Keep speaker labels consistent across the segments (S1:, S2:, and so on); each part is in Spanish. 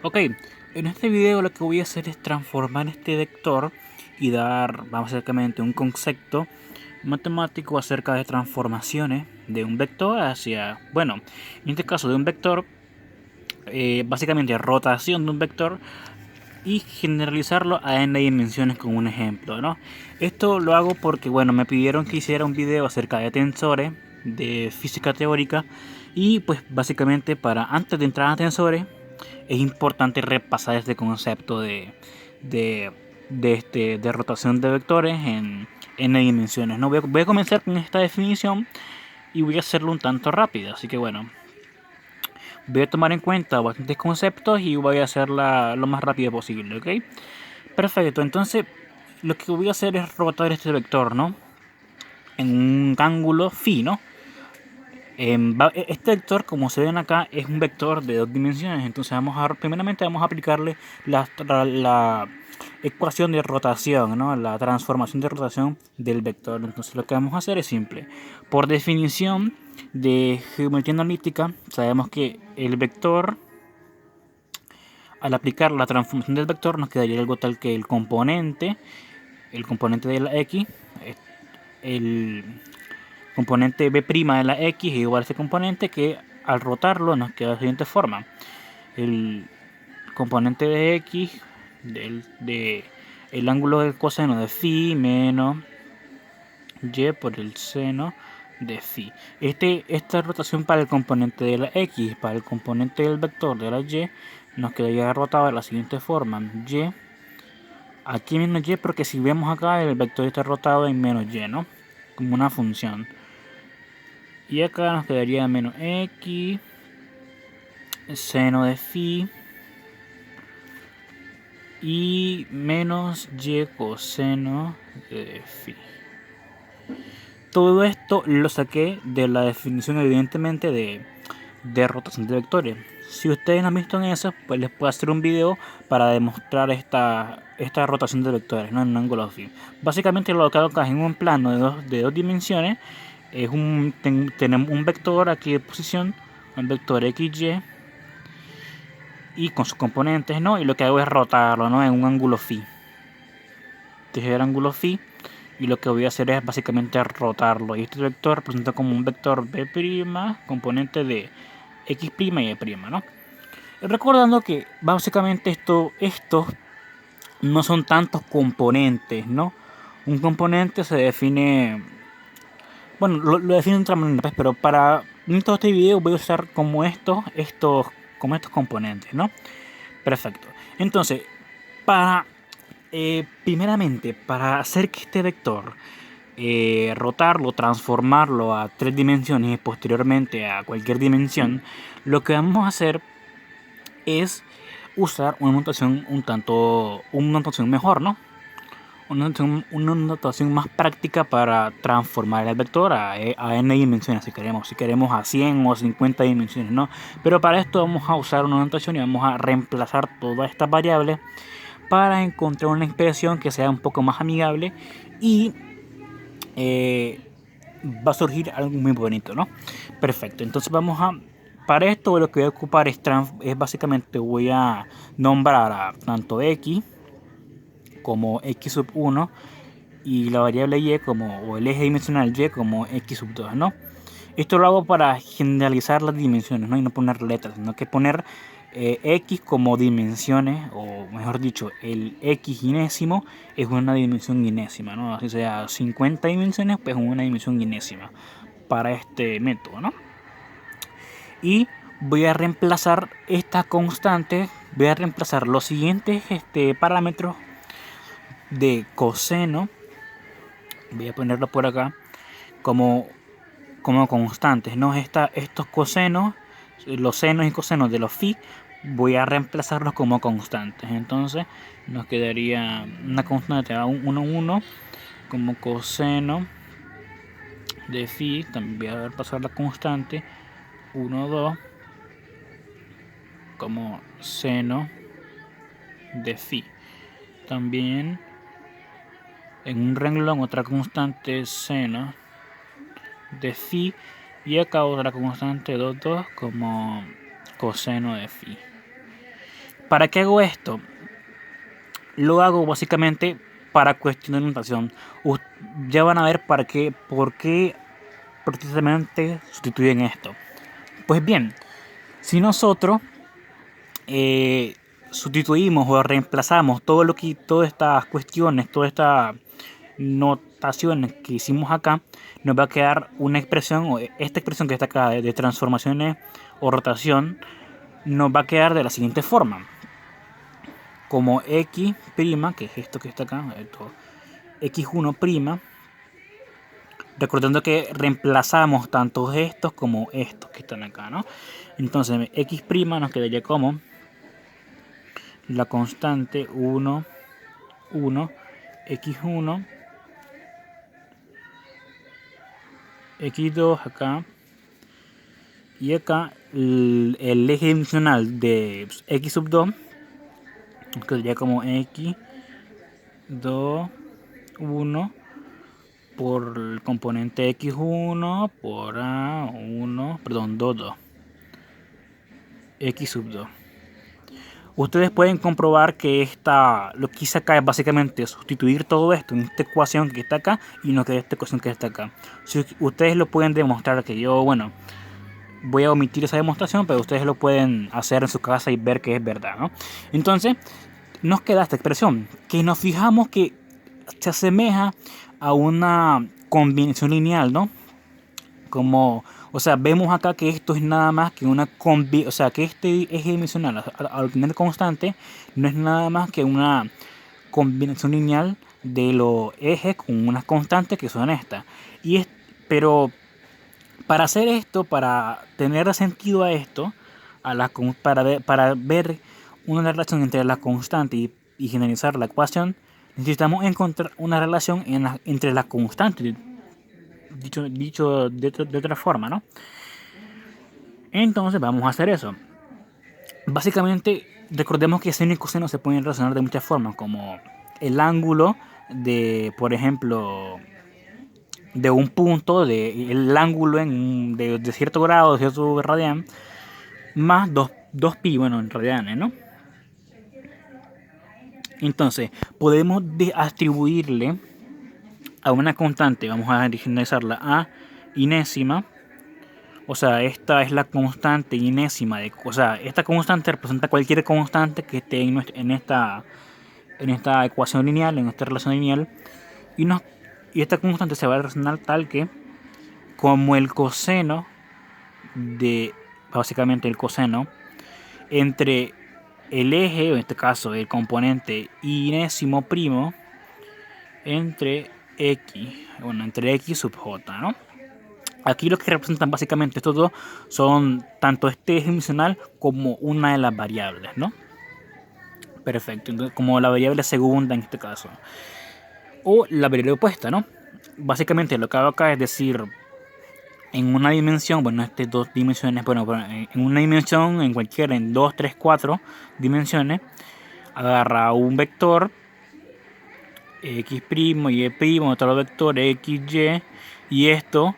S1: Ok, en este video lo que voy a hacer es transformar este vector y dar, básicamente, un concepto matemático acerca de transformaciones de un vector hacia, bueno, en este caso de un vector, básicamente rotación de un vector y generalizarlo a n dimensiones con un ejemplo, ¿no? Esto lo hago porque, bueno, me pidieron que hiciera un video acerca de tensores de física teórica y pues básicamente para antes de entrar a tensores es importante repasar este concepto de, de rotación de vectores en n dimensiones, ¿no? Voy a comenzar con esta definición y voy a hacerlo un tanto rápido, así que bueno, voy a tomar en cuenta bastantes conceptos y voy a hacerla lo más rápido posible, ¿ok? Perfecto, entonces lo que voy a hacer es rotar este vector, ¿no? En un ángulo phi, ¿no? Este vector, como se ven acá, es un vector de dos dimensiones. Entonces primeramente vamos a aplicarle la ecuación de rotación, ¿no? La transformación de rotación del vector. Entonces lo que vamos a hacer es simple. Por definición de geometría analítica, sabemos que el vector, al aplicar la transformación del vector, nos quedaría algo tal que el componente de la x, el componente b' de la x es igual a ese componente, que al rotarlo nos queda de la siguiente forma: el componente de x el ángulo del coseno de phi menos y por el seno de phi. Esta rotación para el componente de la x, para el componente del vector de la y, nos quedaría rotado de la siguiente forma: y, aquí menos y, porque si vemos acá el vector está rotado en menos y, ¿no? Como una función. Y acá nos quedaría menos x seno de phi y menos y coseno de phi. Todo esto lo saqué de la definición, evidentemente, de rotación de vectores. Si ustedes no han visto en eso, pues les puedo hacer un video para demostrar esta rotación de vectores, ¿no? En un ángulo phi. Básicamente lo que hago acá es en un plano de dos dimensiones. Tenemos un vector aquí de posición, un vector xy, y con sus componentes, ¿no? Y lo que hago es rotarlo, ¿no? En un ángulo phi. Este es el ángulo phi. Y lo que voy a hacer es básicamente rotarlo. Y este vector representa como un vector b', componente de x' y y', ¿no? Recordando que básicamente estos no son tantos componentes, ¿no? Un componente se define, bueno, lo define de otra manera, pues, pero para todo este video voy a usar como estos componentes, ¿no? Perfecto. Entonces, para primeramente, para hacer que este vector rotarlo, transformarlo a tres dimensiones y posteriormente a cualquier dimensión, lo que vamos a hacer es usar una notación una notación mejor, ¿no? Una notación más práctica para transformar el vector a n dimensiones, si queremos a 100 o 50 dimensiones, ¿no? Pero para esto vamos a usar una notación y vamos a reemplazar todas estas variables para encontrar una expresión que sea un poco más amigable y va a surgir algo muy bonito, ¿no? Perfecto, entonces para esto lo que voy a ocupar es básicamente voy a nombrar a tanto x como x sub 1 y la variable y o el eje dimensional y como x sub 2, ¿no? Esto lo hago para generalizar las dimensiones, ¿no? Y no poner letras, sino que poner x como dimensiones, o mejor dicho, el x inésimo es una dimensión inésima, ¿no? Así sea 50 dimensiones, pues una dimensión inésima para este método, ¿no? Y voy a reemplazar esta constante, voy a reemplazar los siguientes parámetros de coseno, voy a ponerlo por acá como constantes, ¿no? Estos cosenos, los senos y cosenos de los phi, voy a reemplazarlos como constantes. Entonces nos quedaría una constante a 1, 1 como coseno de phi. También voy a pasar la constante 1, 2 como seno de phi. También en un renglón otra constante seno de phi, y acá otra constante 2, 2 como coseno de phi. ¿Para qué hago esto? Lo hago básicamente para cuestión de notación. Ya van a ver por qué precisamente sustituyen esto. Pues bien, si nosotros sustituimos o reemplazamos todas estas cuestiones, todas estas notaciones que hicimos acá, nos va a quedar una expresión, o esta expresión que está acá de transformaciones o rotación, nos va a quedar de la siguiente forma. Como x', que es esto que está acá, esto, x1', recordando que reemplazamos tanto estos como estos que están acá, ¿no? Entonces x' nos quedaría como la constante 1, 1, x1, x2 acá, y acá el eje dimensional de x sub 2 quedaría como x 2, 1 por el componente x1 por a1, perdón, 2, 2, x sub 2. Ustedes pueden comprobar que lo que hice acá es básicamente sustituir todo esto en esta ecuación que está acá y no que esta ecuación que está acá. Si ustedes lo pueden demostrar, que yo, bueno, voy a omitir esa demostración, pero ustedes lo pueden hacer en su casa y ver que es verdad, ¿no? Entonces, nos queda esta expresión, que nos fijamos que se asemeja a una combinación lineal, ¿no? O sea, vemos acá que esto es nada más que una o sea, que este eje dimensional al tener constante no es nada más que una combinación lineal de los ejes con unas constantes que son estas. Pero para hacer esto, para tener sentido a esto, para ver una relación entre la constante y generalizar la ecuación, necesitamos encontrar una relación entre las constantes, dicho de otra forma, ¿no? Entonces vamos a hacer eso. Básicamente, recordemos que seno y coseno se pueden relacionar de muchas formas, como el ángulo de, por ejemplo, de un punto, el ángulo de cierto grado, de cierto radián, más 2 pi, bueno, en radianes, ¿no? Entonces, podemos atribuirle a una constante, vamos a generalizarla a enésima. O sea, esta es la constante enésima. O sea, esta constante representa cualquier constante que esté en esta ecuación lineal, en esta relación lineal. Y esta constante se va a relacionar tal que, como el coseno básicamente el coseno, entre el eje, o en este caso el componente enésimo primo, entre x sub j, ¿no? Aquí lo que representan básicamente estos dos son tanto este eje dimensional como una de las variables, ¿no? Perfecto, entonces, como la variable segunda en este caso. O la variable opuesta, ¿no? Básicamente lo que hago acá es decir, en una dimensión, bueno, estas dos dimensiones, bueno, en una dimensión, en cualquiera, en 2, 3, 4 dimensiones, agarra un vector x' y y, otro vector x, y esto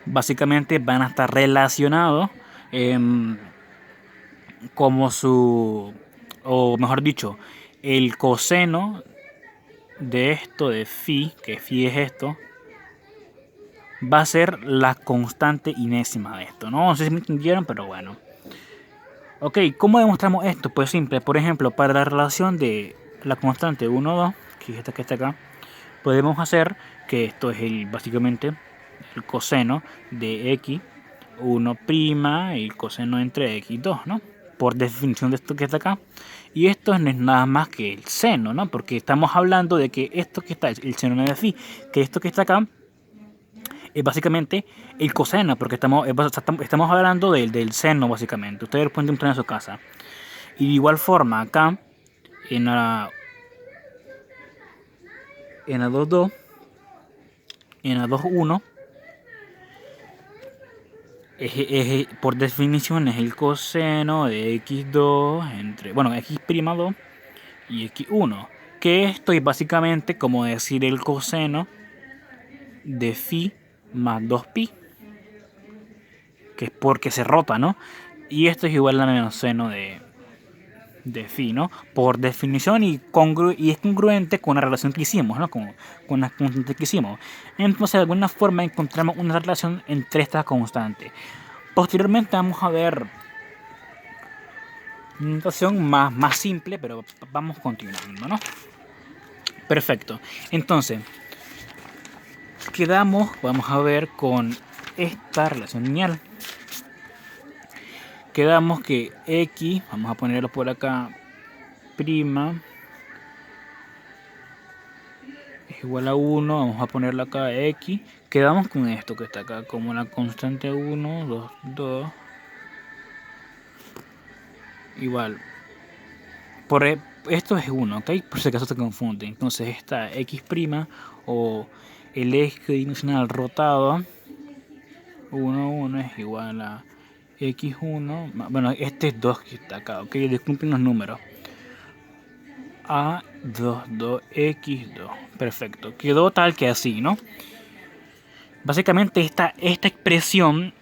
S1: básicamente van a estar relacionados como o mejor dicho, el coseno de esto de phi, que phi es esto, va a ser la constante enésima de esto, ¿no? No sé si me entendieron, pero bueno. Ok, ¿cómo demostramos esto? Pues simple, por ejemplo, para la relación de la constante 1, 2, que es esta que está acá, podemos hacer que esto es básicamente el coseno de x1' y el coseno entre x2, ¿no? Por definición de esto que está acá. Y esto no es nada más que el seno, ¿no? Porque estamos hablando de que esto que está, el seno de phi, que esto que está acá es básicamente el coseno, porque estamos hablando del seno, básicamente. Ustedes lo pueden demostrar en su casa. Y de igual forma, acá, en la 2,2, en la 2,1, por definición es el coseno de x2 entre, bueno, x'2 y x1. Que esto es básicamente como decir el coseno de phi más 2pi, que es porque se rota, ¿no? Y esto es igual a menos seno de phi, ¿no? Por definición y es congruente con la relación que hicimos, ¿no? Con las constantes que hicimos. Entonces, de alguna forma encontramos una relación entre estas constantes. Posteriormente vamos a ver una notación más simple, pero vamos continuando, ¿no? Perfecto. Entonces, vamos a ver con esta relación lineal. Quedamos que x, vamos a ponerlo por acá, prima, es igual a 1, vamos a ponerlo acá x. Quedamos con esto que está acá, como la constante 1, 2, 2, igual. Esto es 1, ¿ok? Por si acaso se confunde. Entonces esta x' o el eje dimensional rotado 1, 1 es igual a x1. Bueno, este es 2 que está acá, ¿ok? Disculpen los números. A 2, 2, x2. Perfecto. Quedó tal que así, ¿no? Básicamente esta expresión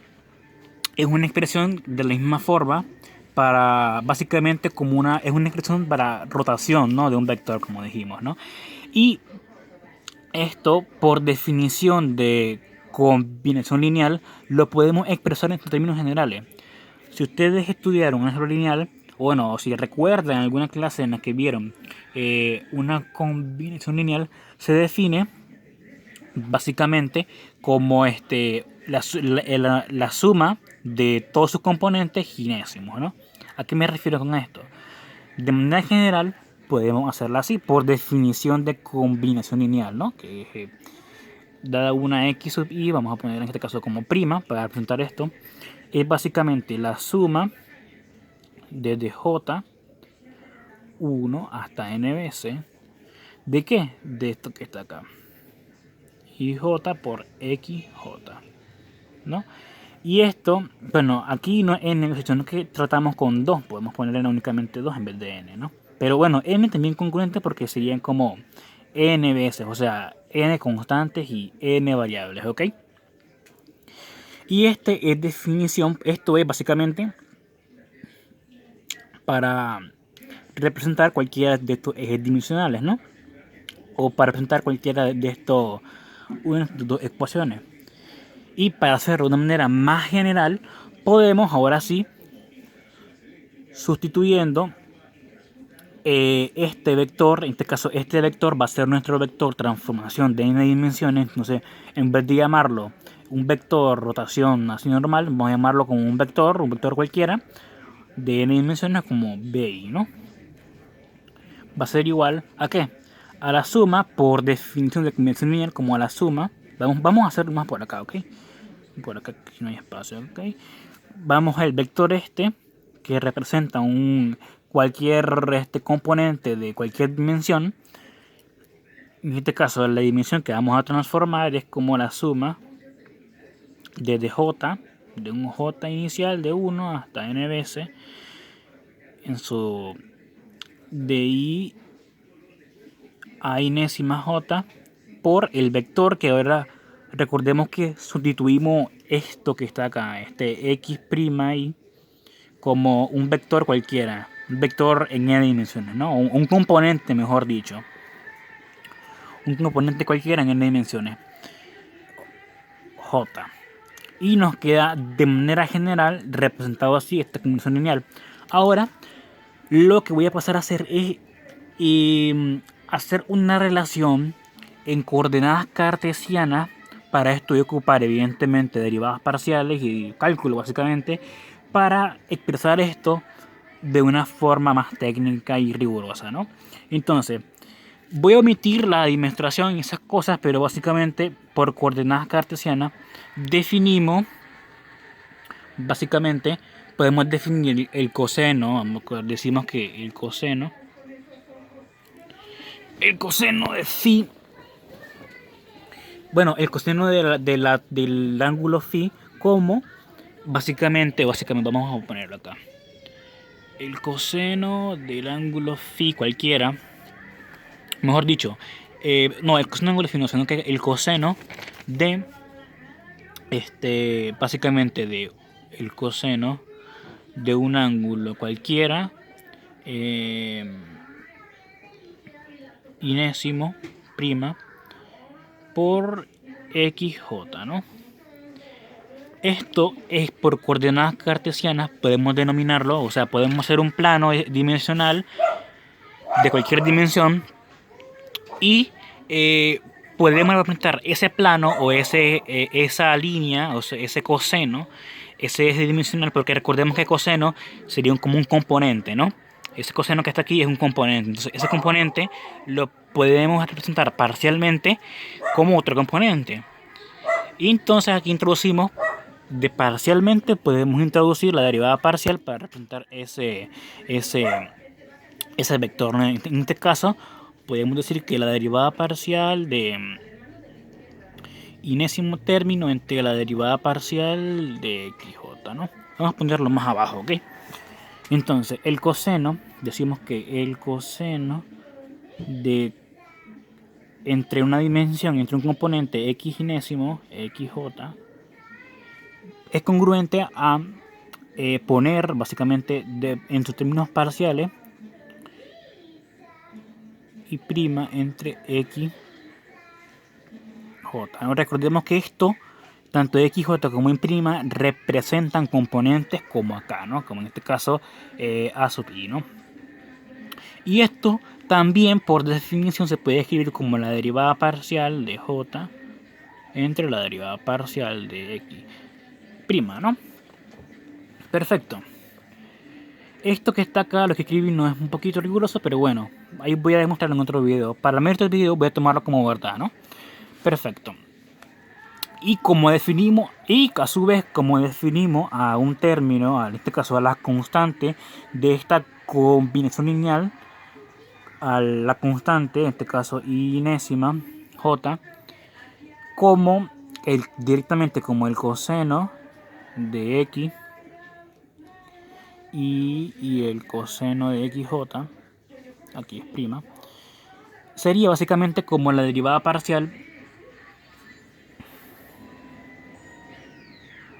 S1: es una expresión de la misma forma para básicamente es una expresión para rotación, ¿no? De un vector, como dijimos, ¿no? Y esto, por definición de combinación lineal, lo podemos expresar en términos generales. Si ustedes estudiaron un álgebra lineal, o bueno, si recuerdan alguna clase en la que vieron una combinación lineal, se define básicamente como la suma de todos sus componentes ginésimos, ¿no? ¿A qué me refiero con esto? De manera general, podemos hacerla así, por definición de combinación lineal, ¿no? Que dada una x sub i, vamos a poner en este caso como prima, para representar esto, es básicamente la suma desde j1 hasta n veces, ¿de qué? De esto que está acá. Y j por xj, ¿no? Y esto, bueno, aquí no es n, sino que tratamos con 2, podemos ponerle únicamente 2 en vez de n, ¿no? Pero bueno, n también concurrente porque serían como n veces, o sea, n constantes y n variables, ¿ok? Y este es definición, esto es básicamente para representar cualquiera de estos ejes dimensionales, ¿no? O para representar cualquiera de estos, una de dos ecuaciones. Y para hacerlo de una manera más general, podemos ahora sí, sustituyendo este vector, en este caso este vector va a ser nuestro vector transformación de n dimensiones. Entonces, en vez de llamarlo un vector rotación así normal, vamos a llamarlo como un vector cualquiera de n dimensiones como bi, ¿no? Va a ser igual a ¿qué? A la suma, por definición de convención lineal, como a la suma. Vamos a hacerlo más por acá, ¿ok? Por acá no hay espacio, ¿ok? Vamos al vector que representa cualquier componente de cualquier dimensión. En este caso, la dimensión que vamos a transformar es como la suma desde j, de un j inicial de 1 hasta n veces, en su di a enésima j, por el vector que ahora recordemos que sustituimos esto que está acá, este x' y, como un vector cualquiera, un vector en n dimensiones, ¿no? Un componente, mejor dicho. Un componente cualquiera en n dimensiones. J. Y nos queda de manera general representado así esta combinación lineal. Ahora, lo que voy a pasar a hacer es hacer una relación en coordenadas cartesianas. Para esto voy a ocupar evidentemente derivadas parciales y cálculo básicamente para expresar esto de una forma más técnica y rigurosa, ¿no? Entonces, voy a omitir la demostración y esas cosas, pero básicamente por coordenadas cartesianas definimos, básicamente podemos definir el coseno, decimos que el coseno de phi, bueno, el coseno del ángulo phi como básicamente vamos a ponerlo acá. El coseno del ángulo phi cualquiera, mejor dicho, no, el coseno del ángulo phi no, sino que el coseno de básicamente de el coseno de un ángulo cualquiera Inésimo prima por XJ, ¿no? Esto es por coordenadas cartesianas, podemos denominarlo, o sea, podemos hacer un plano dimensional de cualquier dimensión y podemos representar ese plano o esa línea, o sea, ese coseno, ese eje dimensional, porque recordemos que coseno sería como un componente, ¿no? Ese coseno que está aquí es un componente, entonces ese componente lo podemos representar parcialmente como otro componente. Y entonces aquí introducimos de parcialmente, podemos introducir la derivada parcial para representar ese vector. En este caso, podemos decir que la derivada parcial de inésimo término entre la derivada parcial de XJ, ¿no? Vamos a ponerlo más abajo, ¿ok? Entonces, el coseno, decimos que el coseno de entre una dimensión, entre un componente x inésimo, XJ, es congruente a poner básicamente en sus términos parciales y prima entre x j. Ahora recordemos que esto, tanto xj como en prima, representan componentes como acá, ¿no? Como en este caso a sub i, ¿no? Y esto también por definición se puede escribir como la derivada parcial de j entre la derivada parcial de x prima, ¿no? Perfecto. Esto que está acá, lo que escribí no es un poquito riguroso, pero bueno, ahí voy a demostrarlo en otro video. Para el mérito del video voy a tomarlo como verdad, ¿no? Perfecto. Y como definimos, y a su vez como definimos a un término, en este caso a la constante de esta combinación lineal, a la constante, en este caso inésima, j, como directamente como el coseno de x y el coseno de xj, aquí es prima, sería básicamente como la derivada parcial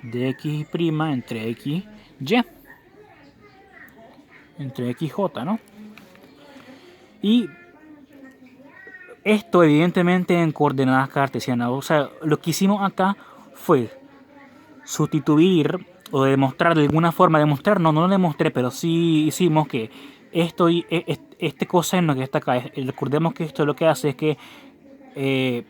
S1: de x' entre xy, entre xj, ¿no? Y esto evidentemente en coordenadas cartesianas, o sea, lo que hicimos acá fue sustituir o demostrar de alguna forma, no lo demostré, pero sí hicimos que esto y este coseno que está acá, recordemos que esto lo que hace es que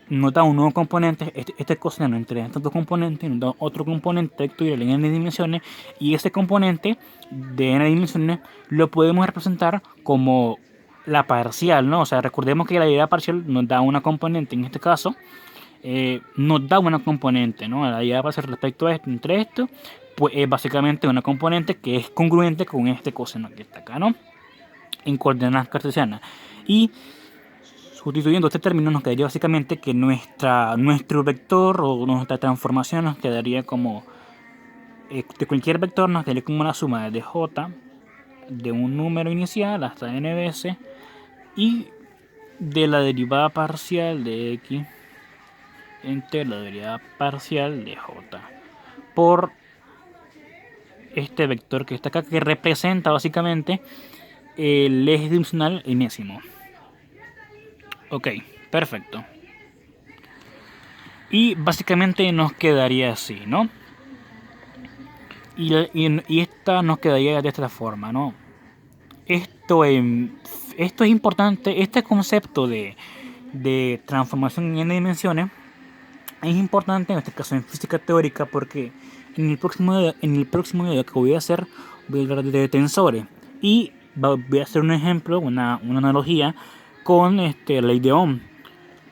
S1: nos da un nuevo componente, este coseno entre estos dos componentes, nos da otro componente vectorial en n dimensiones, y ese componente de n dimensiones lo podemos representar como la parcial, ¿no? O sea, recordemos que la derivada parcial nos da una componente, en este caso, nos da una componente, ¿no? La derivada parcial respecto a esto, entre esto, pues es básicamente una componente que es congruente con este coseno que está acá, ¿no? En coordenadas cartesianas. Y sustituyendo este término nos quedaría básicamente que nuestro vector o nuestra transformación nos quedaría como de cualquier vector nos quedaría como una suma de j de un número inicial hasta n veces y de la derivada parcial de x entre la derivada parcial de j por este vector que está acá, que representa básicamente el eje dimensional enésimo. Ok, perfecto. Y básicamente nos quedaría así, ¿no? Y esta nos quedaría de esta forma, ¿no? Esto es importante, este concepto de transformación en n dimensiones es importante en este caso en física teórica, porque en el próximo video que voy a hacer voy a hablar de tensores y voy a hacer un ejemplo, una analogía con la ley de Ohm,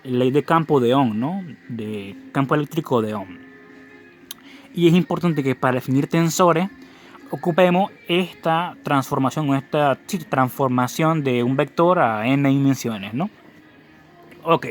S1: la ley de campo de Ohm, ¿no? De campo eléctrico de Ohm. Y es importante que para definir tensores ocupemos esta transformación o esta transformación de un vector a n dimensiones, ¿no? Ok,